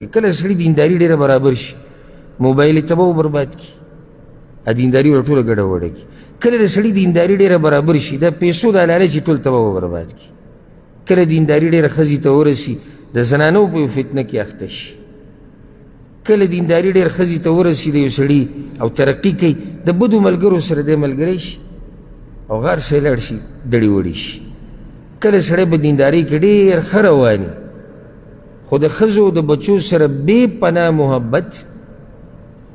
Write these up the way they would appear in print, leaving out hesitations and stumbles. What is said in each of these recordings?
کله سړي دینداري ډېره برابر شي موبایل یې تباه برباد کړي دینداري ور ټوله ګډوډه کړي. کله د سړي دینداري ډېره برابر شي د پیسو د لالچ یې ټول تباه برباد کړي. کله دینداري ډېره ښځې ته ورسي د زنانو په فتنه کې اخته شي. کله دینداري ډېر ښځې ته ورسي د یو سړي او ترقي کوي د بدو ملګرو سره دی ملګری شي او غار سره لاړ شي دړې وړې شي. کله سړی په دیندارۍ کې ډېر ښه رواني خو د ښځو د بچو سره بې پناه محبت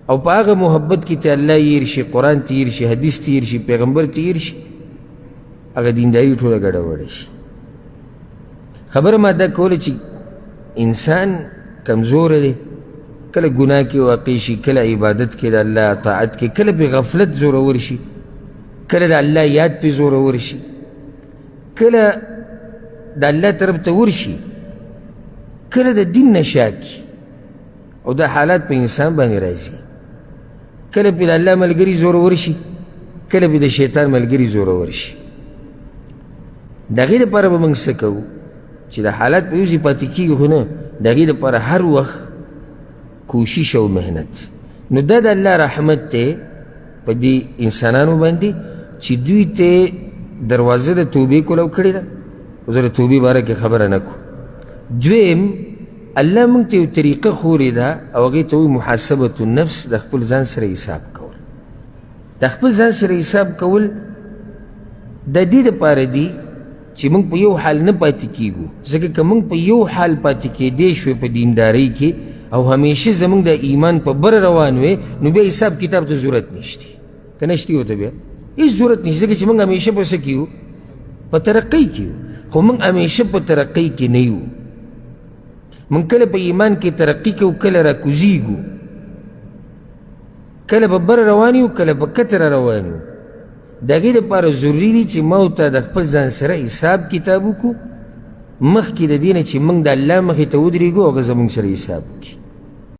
او په هغه محبت کې ته الله یې هېر شي، قرآن ته هېر شي، حدیث ته هېر شي، پیغمبر ته هېر شي، هغه دینداري ټوله ګډوډه شي. خبره ما دا کوله چې انسان کمزوره دی، کله ګناه کې واقع شي، کله عبادت کې د الله اطاعت کې، کله پې غفلت زورور شي، کله د الله یاد پې زورور شي، کله د الله طرف ته ورشي، کله د دین نه شاکي او دا حالات په انسان باندې راځي. کله پې د الله ملګري زورور شي، کله پې د شیطان ملګري زورور شي. د هغې دپاره به موږ څه کوو چې د حالات په یو ځای پاتې کېږي خو نه، د هغې دپاره هر وخت کوشش او محنت. نو دا د الله رحمت دی په دې انسانانو باندې چې دوی ته دروازه د توبې کولو کړې ده. زه د توبې باره کې خبره نه کوم. دویم الله موږ ته یو طریقه ښودې ده او هغې ته وایي محاسبة النفس، د خپل ځان سره حساب کول. د خپل ځان سره حساب کول د دې دپاره دي چې موږ په یو حال نه پاتې کېږو. ځکه که موږ په یو حال پاتې کېدی شوې په دیندارۍ کې او همیشه زموږ د ایمان په بره روان وې نو بیا حساب کتاب ته ضرورت نشتی. که نشتی ورته بیا هېڅ ضرورت نشته، ځکه چې موږ همیشه په څه کې یو؟ په ترقۍ کې یو. خو موږ همیشه په ترقۍ کې نه یو. موږ کله په ایمان کې ترقي کوو، کله راکوزیږو، کله په بره روان یو، کله په کتره روان یو. د هغې دپاره ضروري دي چې ما ورته د خپل ځان سره حساب کتاب وکړو مخکې د دې نه چې موږ د الله مخې ته ودرېږو او هغه زموږ سره حساب وکړي.